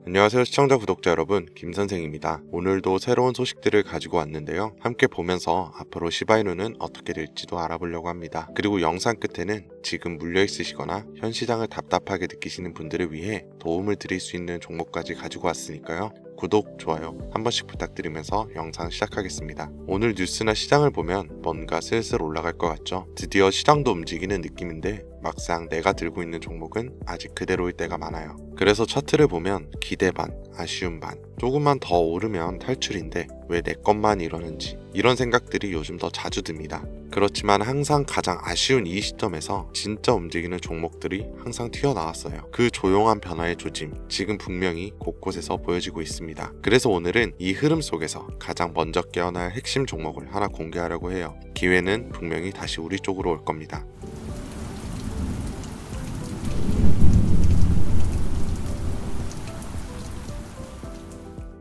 안녕하세요 시청자 구독자 여러분, 김선생입니다. 오늘도 새로운 소식들을 가지고 왔는데요. 함께 보면서 앞으로 시바이누는 어떻게 될지도 알아보려고 합니다. 그리고 영상 끝에는 지금 물려있으시거나 현 시장을 답답하게 느끼시는 분들을 위해 도움을 드릴 수 있는 종목까지 가지고 왔으니까요. 구독, 좋아요 한 번씩 부탁드리면서 영상 시작하겠습니다. 오늘 뉴스나 시장을 보면 뭔가 슬슬 올라갈 것 같죠? 드디어 시장도 움직이는 느낌인데 막상 내가 들고 있는 종목은 아직 그대로일 때가 많아요. 그래서 차트를 보면 기대 반, 아쉬움 반, 조금만 더 오르면 탈출인데 왜 내 것만 이러는지 이런 생각들이 요즘 더 자주 듭니다. 그렇지만 항상 가장 아쉬운 이 시점에서 진짜 움직이는 종목들이 항상 튀어나왔어요. 그 조용한 변화의 조짐, 지금 분명히 곳곳에서 보여지고 있습니다. 그래서 오늘은 이 흐름 속에서 가장 먼저 깨어날 핵심 종목을 하나 공개하려고 해요. 기회는 분명히 다시 우리 쪽으로 올 겁니다.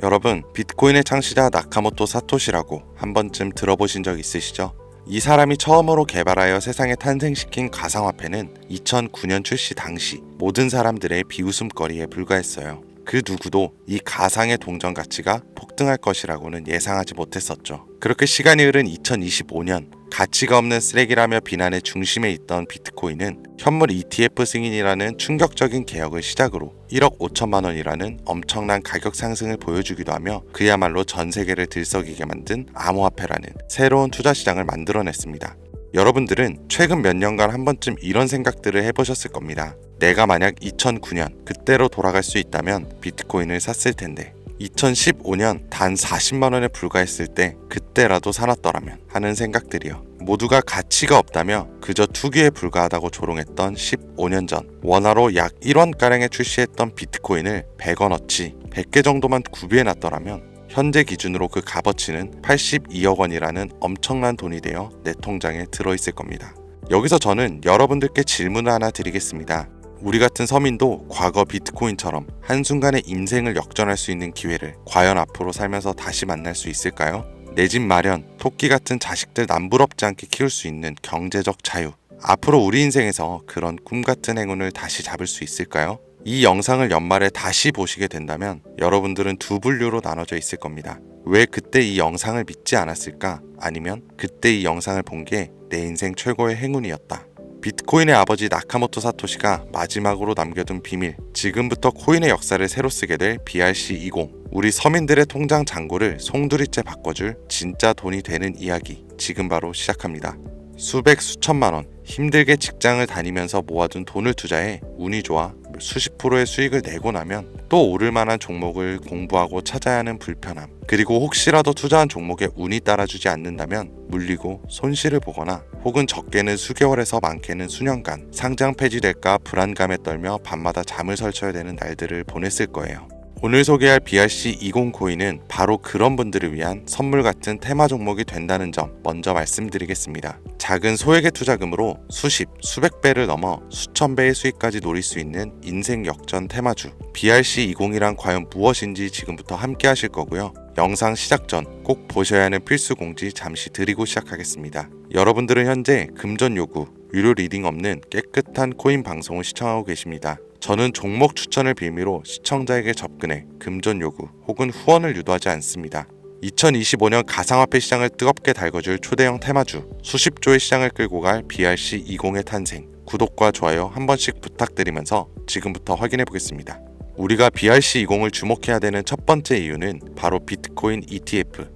여러분, 비트코인의 창시자 나카모토 사토시라고 한 번쯤 들어보신 적 있으시죠? 이 사람이 처음으로 개발하여 세상에 탄생시킨 가상화폐는 2009년 출시 당시 모든 사람들의 비웃음거리에 불과했어요. 그 누구도 이 가상의 동전 가치가 폭등할 것이라고는 예상하지 못했었죠. 그렇게 시간이 흐른 2025년, 가치가 없는 쓰레기라며 비난의 중심에 있던 비트코인은 현물 ETF 승인이라는 충격적인 개혁을 시작으로 1억 5천만 원이라는 엄청난 가격 상승을 보여주기도 하며 그야말로 전 세계를 들썩이게 만든 암호화폐라는 새로운 투자 시장을 만들어냈습니다. 여러분들은 최근 몇 년간 한 번쯤 이런 생각들을 해보셨을 겁니다. 내가 만약 2009년 그때로 돌아갈 수 있다면 비트코인을 샀을 텐데 2015년 단 40만 원에 불과했을 때 그때라도 사놨더라면 하는 생각들이요. 모두가 가치가 없다며 그저 투기에 불과하다고 조롱했던 15년 전 원화로 약 1원가량에 출시했던 비트코인을 100원어치 100개 정도만 구비해놨더라면 현재 기준으로 그 값어치는 82억 원이라는 엄청난 돈이 되어 내 통장에 들어있을 겁니다. 여기서 저는 여러분들께 질문을 하나 드리겠습니다. 우리 같은 서민도 과거 비트코인처럼 한순간에 인생을 역전할 수 있는 기회를 과연 앞으로 살면서 다시 만날 수 있을까요? 내 집 마련, 토끼 같은 자식들 남부럽지 않게 키울 수 있는 경제적 자유, 앞으로 우리 인생에서 그런 꿈 같은 행운을 다시 잡을 수 있을까요? 이 영상을 연말에 다시 보시게 된다면 여러분들은 두 분류로 나눠져 있을 겁니다. 왜 그때 이 영상을 믿지 않았을까? 아니면 그때 이 영상을 본 게 내 인생 최고의 행운이었다. 비트코인의 아버지 나카모토 사토시가 마지막으로 남겨둔 비밀, 지금부터 코인의 역사를 새로 쓰게 될 BRC20, 우리 서민들의 통장 잔고를 송두리째 바꿔줄 진짜 돈이 되는 이야기, 지금 바로 시작합니다. 수백 수천만 원, 힘들게 직장을 다니면서 모아둔 돈을 투자해 운이 좋아 수십 프로의 수익을 내고 나면 또 오를 만한 종목을 공부하고 찾아야 하는 불편함, 그리고 혹시라도 투자한 종목에 운이 따라주지 않는다면 물리고 손실을 보거나 혹은 적게는 수개월에서 많게는 수년간 상장 폐지될까 불안감에 떨며 밤마다 잠을 설쳐야 되는 날들을 보냈을 거예요. 오늘 소개할 BRC20 코인은 바로 그런 분들을 위한 선물 같은 테마 종목이 된다는 점 먼저 말씀드리겠습니다. 작은 소액의 투자금으로 수십, 수백 배를 넘어 수천 배의 수익까지 노릴 수 있는 인생 역전 테마주 BRC20이란 과연 무엇인지 지금부터 함께 하실 거고요. 영상 시작 전 꼭 보셔야 하는 필수 공지 잠시 드리고 시작하겠습니다. 여러분들은 현재 금전 요구, 유료 리딩 없는 깨끗한 코인 방송을 시청하고 계십니다. 저는 종목 추천을 빌미로 시청자에게 접근해 금전 요구 혹은 후원을 유도하지 않습니다. 2025년 가상화폐 시장을 뜨겁게 달궈줄 초대형 테마주, 수십 조의 시장을 끌고 갈 BRC20의 탄생, 구독과 좋아요 한 번씩 부탁드리면서 지금부터 확인해 보겠습니다. 우리가 BRC20을 주목해야 되는 첫 번째 이유는 바로 비트코인 ETF,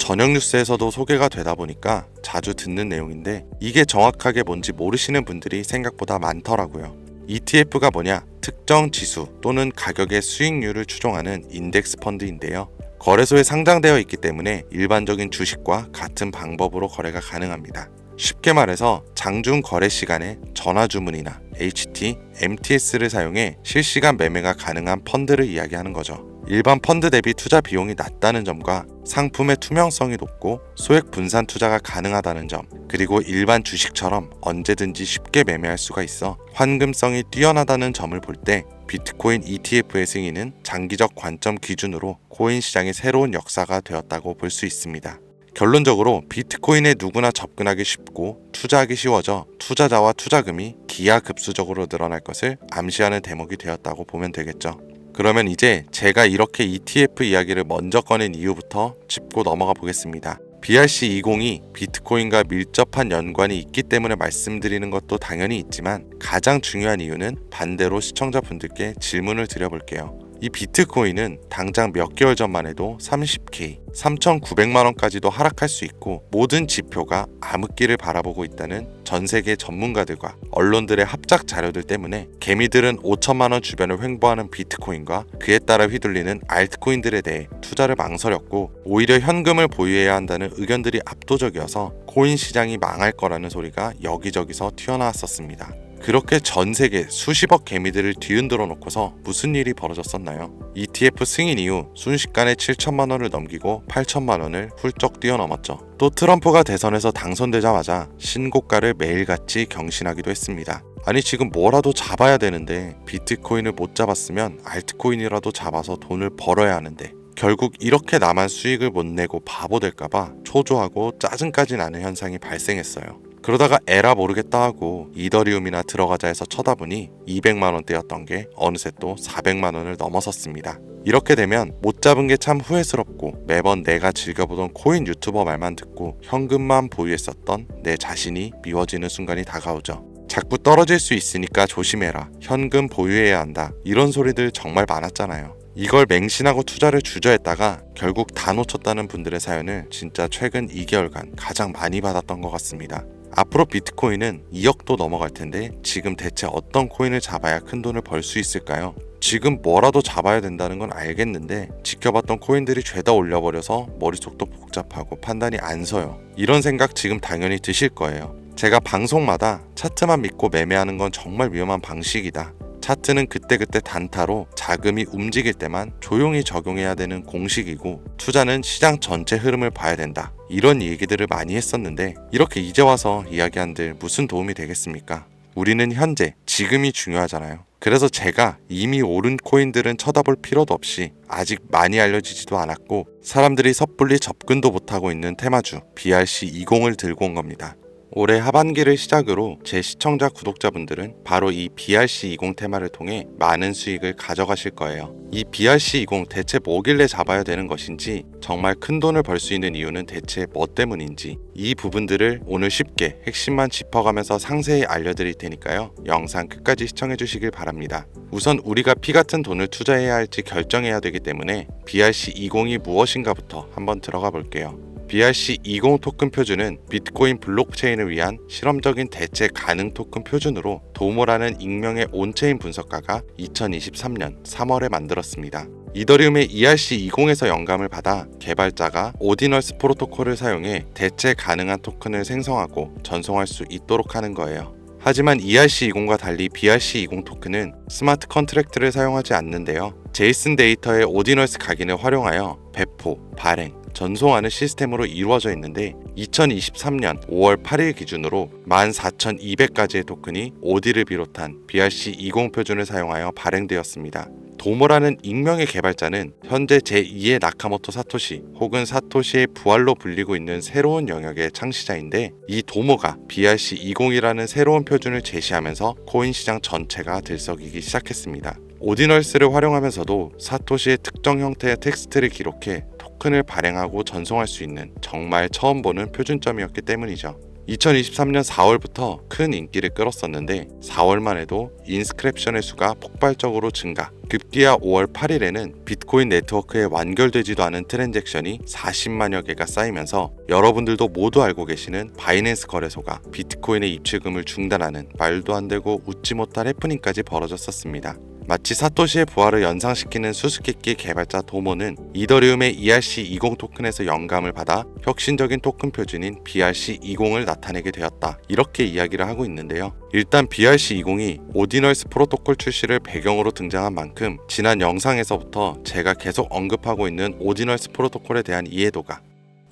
저녁 뉴스에서도 소개가 되다 보니까 자주 듣는 내용인데 이게 정확하게 뭔지 모르시는 분들이 생각보다 많더라고요. ETF가 뭐냐? 특정 지수 또는 가격의 수익률을 추종하는 인덱스 펀드인데요. 거래소에 상장되어 있기 때문에 일반적인 주식과 같은 방법으로 거래가 가능합니다. 쉽게 말해서 장중 거래 시간에 전화 주문이나 HT, MTS를 사용해 실시간 매매가 가능한 펀드를 이야기하는 거죠. 일반 펀드 대비 투자 비용이 낮다는 점과 상품의 투명성이 높고 소액 분산 투자가 가능하다는 점, 그리고 일반 주식처럼 언제든지 쉽게 매매할 수가 있어 환금성이 뛰어나다는 점을 볼 때 비트코인 ETF의 승인은 장기적 관점 기준으로 코인 시장의 새로운 역사가 되었다고 볼 수 있습니다. 결론적으로 비트코인에 누구나 접근하기 쉽고 투자하기 쉬워져 투자자와 투자금이 기하급수적으로 늘어날 것을 암시하는 대목이 되었다고 보면 되겠죠. 그러면 이제 제가 이렇게 ETF 이야기를 먼저 꺼낸 이유부터 짚고 넘어가 보겠습니다. BRC20이 비트코인과 밀접한 연관이 있기 때문에 말씀드리는 것도 당연히 있지만 가장 중요한 이유는 반대로 시청자분들께 질문을 드려볼게요. 이 비트코인은 당장 몇 개월 전만 해도 30K, 3,900만 원까지도 하락할 수 있고 모든 지표가 암흑기를 바라보고 있다는 전 세계 전문가들과 언론들의 합작 자료들 때문에 개미들은 5천만 원 주변을 횡보하는 비트코인과 그에 따라 휘둘리는 알트코인들에 대해 투자를 망설였고 오히려 현금을 보유해야 한다는 의견들이 압도적이어서 코인 시장이 망할 거라는 소리가 여기저기서 튀어나왔었습니다. 그렇게 전 세계 수십억 개미들을 뒤흔들어 놓고서 무슨 일이 벌어졌었나요? ETF 승인 이후 순식간에 7천만 원을 넘기고 8천만 원을 훌쩍 뛰어넘었죠. 또 트럼프가 대선에서 당선되자마자 신고가를 매일같이 경신하기도 했습니다. 아니 지금 뭐라도 잡아야 되는데 비트코인을 못 잡았으면 알트코인이라도 잡아서 돈을 벌어야 하는데 결국 이렇게 나만 수익을 못 내고 바보 될까봐 초조하고 짜증까지 나는 현상이 발생했어요. 그러다가 에라 모르겠다 하고 이더리움이나 들어가자 해서 쳐다보니 200만 원대였던 게 어느새 또 400만 원을 넘어섰습니다. 이렇게 되면 못 잡은 게 참 후회스럽고 매번 내가 즐겨보던 코인 유튜버 말만 듣고 현금만 보유했었던 내 자신이 미워지는 순간이 다가오죠. 자꾸 떨어질 수 있으니까 조심해라. 현금 보유해야 한다. 이런 소리들 정말 많았잖아요. 이걸 맹신하고 투자를 주저했다가 결국 다 놓쳤다는 분들의 사연을 진짜 최근 2개월간 가장 많이 받았던 것 같습니다. 앞으로 비트코인은 2억도 넘어갈 텐데 지금 대체 어떤 코인을 잡아야 큰 돈을 벌 수 있을까요? 지금 뭐라도 잡아야 된다는 건 알겠는데 지켜봤던 코인들이 죄다 올려버려서 머릿속도 복잡하고 판단이 안 서요. 이런 생각 지금 당연히 드실 거예요. 제가 방송마다 차트만 믿고 매매하는 건 정말 위험한 방식이다. 차트는 그때그때 단타로 자금이 움직일 때만 조용히 적용해야 되는 공식이고 투자는 시장 전체 흐름을 봐야 된다. 이런 얘기들을 많이 했었는데 이렇게 이제 와서 이야기한들 무슨 도움이 되겠습니까? 우리는 현재, 지금이 중요하잖아요. 그래서 제가 이미 오른 코인들은 쳐다볼 필요도 없이 아직 많이 알려지지도 않았고 사람들이 섣불리 접근도 못하고 있는 테마주 BRC20을 들고 온 겁니다. 올해 하반기를 시작으로 제 시청자 구독자분들은 바로 이 BRC20 테마를 통해 많은 수익을 가져가실 거예요. 이 BRC20 대체 뭐길래 잡아야 되는 것인지, 정말 큰 돈을 벌 수 있는 이유는 대체 뭐 때문인지, 이 부분들을 오늘 쉽게 핵심만 짚어가면서 상세히 알려드릴 테니까요. 영상 끝까지 시청해 주시길 바랍니다. 우선 우리가 피 같은 돈을 투자해야 할지 결정해야 되기 때문에 BRC20이 무엇인가부터 한번 들어가 볼게요. BRC20 토큰 표준은 비트코인 블록체인을 위한 실험적인 대체 가능 토큰 표준으로 도모라는 익명의 온체인 분석가가 2023년 3월에 만들었습니다. 이더리움의 ERC20에서 영감을 받아 개발자가 오디널스 프로토콜을 사용해 대체 가능한 토큰을 생성하고 전송할 수 있도록 하는 거예요. 하지만 ERC20과 달리 BRC20 토큰은 스마트 컨트랙트를 사용하지 않는데요. 제이슨 데이터의 오디널스 각인을 활용하여 배포, 발행, 전송하는 시스템으로 이루어져 있는데 2023년 5월 8일 기준으로 14,200가지의 토큰이 오디를 비롯한 BRC20 표준을 사용하여 발행되었습니다. 도모라는 익명의 개발자는 현재 제2의 나카모토 사토시 혹은 사토시의 부활로 불리고 있는 새로운 영역의 창시자인데 이 도모가 BRC20이라는 새로운 표준을 제시하면서 코인 시장 전체가 들썩이기 시작했습니다. 오디널스를 활용하면서도 사토시의 특정 형태의 텍스트를 기록해 토큰을 발행하고 전송할 수 있는 정말 처음 보는 표준점이었기 때문이죠. 2023년 4월부터 큰 인기를 끌었었는데 4월만 해도 인스크랩션의 수가 폭발적으로 증가, 급기야 5월 8일에는 비트코인 네트워크에 완결되지도 않은 트랜잭션이 40만여 개가 쌓이면서 여러분들도 모두 알고 계시는 바이낸스 거래소가 비트코인의 입출금을 중단하는 말도 안 되고 웃지 못할 해프닝까지 벌어졌었습니다. 마치 사토시의 부활을 연상시키는 수수께끼 개발자 도모는 이더리움의 ERC20 토큰에서 영감을 받아 혁신적인 토큰 표준인 BRC20을 나타내게 되었다. 이렇게 이야기를 하고 있는데요. 일단 BRC20이 오디널스 프로토콜 출시를 배경으로 등장한 만큼 지난 영상에서부터 제가 계속 언급하고 있는 오디널스 프로토콜에 대한 이해도가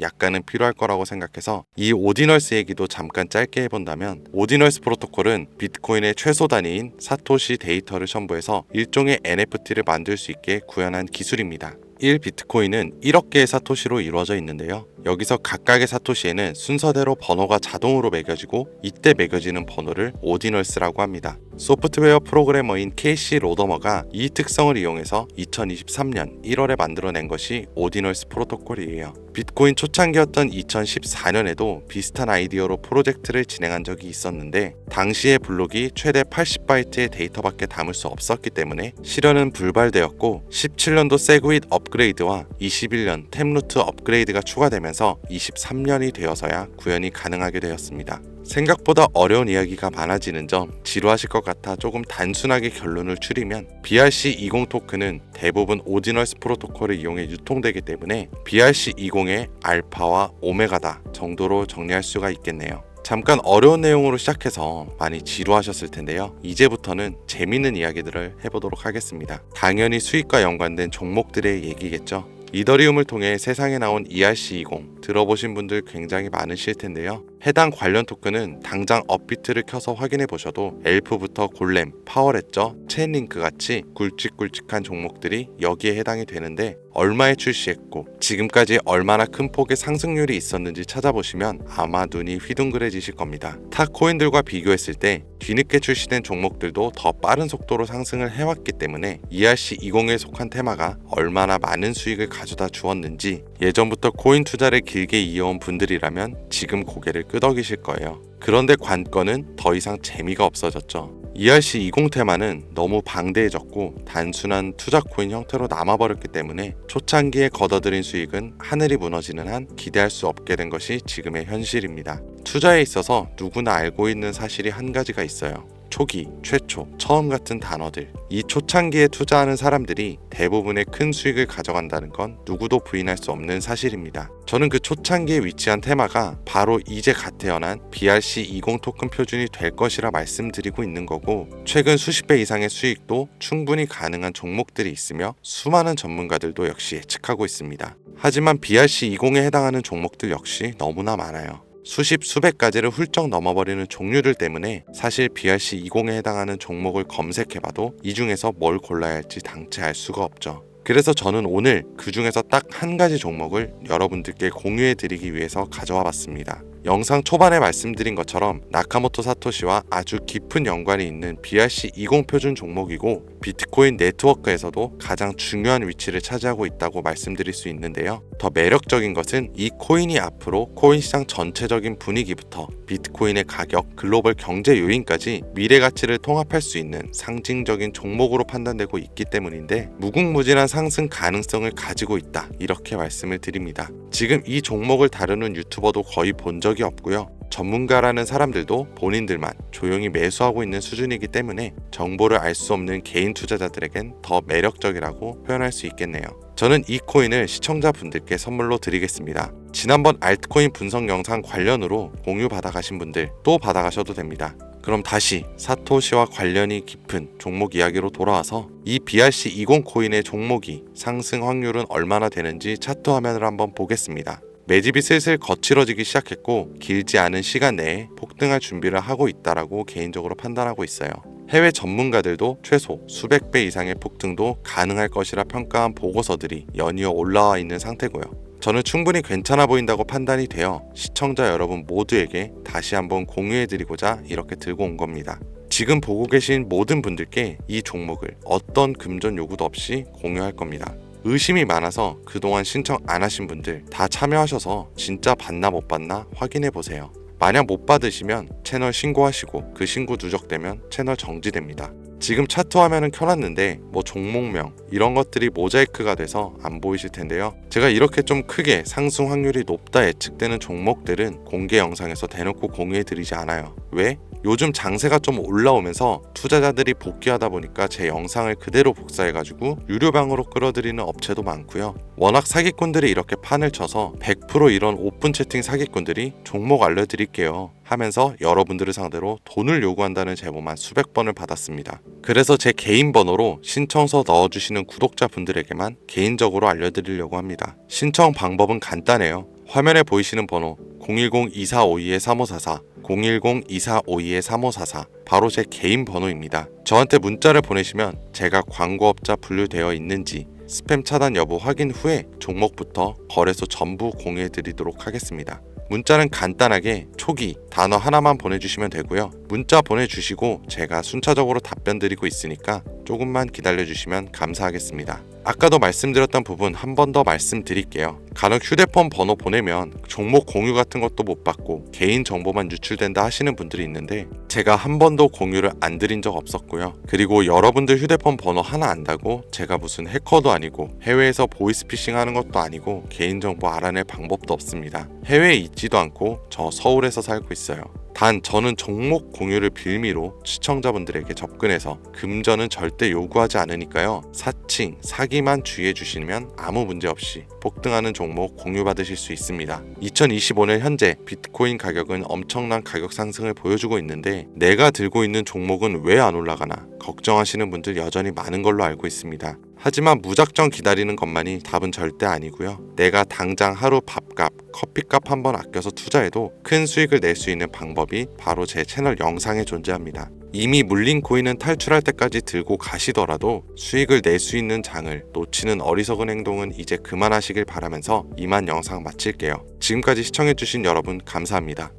약간은 필요할 거라고 생각해서 이 오디널스 얘기도 잠깐 짧게 해본다면, 오디널스 프로토콜은 비트코인의 최소 단위인 사토시 데이터를 첨부해서 일종의 NFT를 만들 수 있게 구현한 기술입니다. 1 비트코인은 1억 개의 사토시로 이루어져 있는데요. 여기서 각각의 사토시에는 순서대로 번호가 자동으로 매겨지고 이때 매겨지는 번호를 오디널스라고 합니다. 소프트웨어 프로그래머인 케이시 로더머가 이 특성을 이용해서 2023년 1월에 만들어낸 것이 오디널스 프로토콜이에요. 비트코인 초창기였던 2014년에도 비슷한 아이디어로 프로젝트를 진행한 적이 있었는데 당시의 블록이 최대 80바이트의 데이터밖에 담을 수 없었기 때문에 실현은 불발되었고 17년도 세그윗 업그레이드와 21년 템루트 업그레이드가 추가되면서 23년이 되어서야 구현이 가능하게 되었습니다. 생각보다 어려운 이야기가 많아지는 점 지루하실 것 같아 조금 단순하게 결론을 추리면 BRC20 토큰은 대부분 오디널스 프로토콜을 이용해 유통되기 때문에 BRC20의 알파와 오메가다 정도로 정리할 수가 있겠네요. 잠깐 어려운 내용으로 시작해서 많이 지루하셨을 텐데요. 이제부터는 재밌는 이야기들을 해보도록 하겠습니다. 당연히 수익과 연관된 종목들의 얘기겠죠. 이더리움을 통해 세상에 나온 ERC20 들어보신 분들 굉장히 많으실 텐데요. 해당 관련 토큰은 당장 업비트를 켜서 확인해 보셔도 엘프부터 골렘, 파워레저, 체인링크 같이 굵직굵직한 종목들이 여기에 해당이 되는데 얼마에 출시했고 지금까지 얼마나 큰 폭의 상승률이 있었는지 찾아보시면 아마 눈이 휘둥그레지실 겁니다. 타 코인들과 비교했을 때 뒤늦게 출시된 종목들도 더 빠른 속도로 상승을 해왔기 때문에 ERC20에 속한 테마가 얼마나 많은 수익을 가져다 주었는지 예전부터 코인 투자를 길게 이어온 분들이라면 지금 고개를 끄덕이실 거예요. 그런데 관건은 더 이상 재미가 없어졌죠. ERC20 테마는 너무 방대해졌고 단순한 투자 코인 형태로 남아버렸기 때문에 초창기에 걷어들인 수익은 하늘이 무너지는 한 기대할 수 없게 된 것이 지금의 현실입니다. 투자에 있어서 누구나 알고 있는 사실이 한 가지가 있어요. 초기, 최초, 처음 같은 단어들. 이 초창기에 투자하는 사람들이 대부분의 큰 수익을 가져간다는 건 누구도 부인할 수 없는 사실입니다. 저는 그 초창기에 위치한 테마가 바로 이제 갓 태어난 BRC20 토큰 표준이 될 것이라 말씀드리고 있는 거고 최근 수십 배 이상의 수익도 충분히 가능한 종목들이 있으며 수많은 전문가들도 역시 예측하고 있습니다. 하지만 BRC20에 해당하는 종목들 역시 너무나 많아요. 수십 수백 가지를 훌쩍 넘어버리는 종류들 때문에 사실 BRC20에 해당하는 종목을 검색해봐도 이 중에서 뭘 골라야 할지 당최 알 수가 없죠. 그래서 저는 오늘 그 중에서 딱 한 가지 종목을 여러분들께 공유해드리기 위해서 가져와 봤습니다. 영상 초반에 말씀드린 것처럼 나카모토 사토시와 아주 깊은 연관이 있는 BRC20 표준 종목이고 비트코인 네트워크에서도 가장 중요한 위치를 차지하고 있다고 말씀드릴 수 있는데요. 더 매력적인 것은 이 코인이 앞으로 코인 시장 전체적인 분위기부터 비트코인의 가격, 글로벌 경제 요인까지 미래 가치를 통합할 수 있는 상징적인 종목으로 판단되고 있기 때문인데 무궁무진한 상승 가능성을 가지고 있다 이렇게 말씀을 드립니다. 지금 이 종목을 다루는 유튜버도 거의 본 적이 없고요. 전문가라는 사람들도 본인들만 조용히 매수하고 있는 수준이기 때문에 정보를 알 수 없는 개인 투자자들에겐 더 매력적이라고 표현할 수 있겠네요. 저는 이 코인을 시청자분들께 선물로 드리겠습니다. 지난번 알트코인 분석 영상 관련으로 공유 받아가신 분들 또 받아가셔도 됩니다. 그럼 다시 사토시와 관련이 깊은 종목 이야기로 돌아와서 이 BRC20 코인의 종목이 상승 확률은 얼마나 되는지 차트 화면을 한번 보겠습니다. 매집이 슬슬 거칠어지기 시작했고 길지 않은 시간 내에 폭등할 준비를 하고 있다라고 개인적으로 판단하고 있어요. 해외 전문가들도 최소 수백 배 이상의 폭등도 가능할 것이라 평가한 보고서들이 연이어 올라와 있는 상태고요. 저는 충분히 괜찮아 보인다고 판단이 되어 시청자 여러분 모두에게 다시 한번 공유해드리고자 이렇게 들고 온 겁니다. 지금 보고 계신 모든 분들께 이 종목을 어떤 금전 요구도 없이 공유할 겁니다. 의심이 많아서 그동안 신청 안 하신 분들 다 참여하셔서 진짜 받나 못 받나 확인해 보세요. 만약 못 받으시면 채널 신고하시고 그 신고 누적되면 채널 정지됩니다. 지금 차트 화면은 켜놨는데 뭐 종목명 이런 것들이 모자이크가 돼서 안 보이실 텐데요. 제가 이렇게 좀 크게 상승 확률이 높다 예측되는 종목들은 공개 영상에서 대놓고 공유해드리지 않아요. 왜? 요즘 장세가 좀 올라오면서 투자자들이 복귀하다 보니까 제 영상을 그대로 복사해가지고 유료방으로 끌어들이는 업체도 많고요. 워낙 사기꾼들이 이렇게 판을 쳐서 100% 이런 오픈 채팅 사기꾼들이 종목 알려드릴게요 하면서 여러분들을 상대로 돈을 요구한다는 제보만 수백 번을 받았습니다. 그래서 제 개인 번호로 신청서 넣어주시는 구독자분들에게만 개인적으로 알려드리려고 합니다. 신청 방법은 간단해요. 화면에 보이시는 번호 010-2452-3544 010-2452-3544 바로 제 개인 번호입니다. 저한테 문자를 보내시면 제가 광고업자 분류되어 있는지 스팸 차단 여부 확인 후에 종목부터 거래소 전부 공유해드리도록 하겠습니다. 문자는 간단하게 초기 단어 하나만 보내주시면 되고요. 문자 보내주시고 제가 순차적으로 답변 드리고 있으니까 조금만 기다려주시면 감사하겠습니다. 아까도 말씀드렸던 부분 한 번 더 말씀드릴게요. 간혹 휴대폰 번호 보내면 종목 공유 같은 것도 못 받고 개인 정보만 유출된다 하시는 분들이 있는데 제가 한 번도 공유를 안 드린 적 없었고요. 그리고 여러분들 휴대폰 번호 하나 안다고 제가 무슨 해커도 아니고 해외에서 보이스피싱 하는 것도 아니고 개인정보 알아낼 방법도 없습니다. 해외에 있지도 않고 저 서울에서 살고 있어요. 단 저는 종목 공유를 빌미로 시청자분들에게 접근해서 금전은 절대 요구하지 않으니까요. 사칭, 사기만 주의해 주시면 아무 문제 없이 폭등하는 종목 공유받으실 수 있습니다. 2025년 현재 비트코인 가격은 엄청난 가격 상승을 보여주고 있는데 내가 들고 있는 종목은 왜 안 올라가나 걱정하시는 분들 여전히 많은 걸로 알고 있습니다. 하지만 무작정 기다리는 것만이 답은 절대 아니고요. 내가 당장 하루 밥값, 커피값 한번 아껴서 투자해도 큰 수익을 낼 수 있는 방법이 바로 제 채널 영상에 존재합니다. 이미 물린 코인은 탈출할 때까지 들고 가시더라도 수익을 낼 수 있는 장을 놓치는 어리석은 행동은 이제 그만하시길 바라면서 이만 영상 마칠게요. 지금까지 시청해주신 여러분 감사합니다.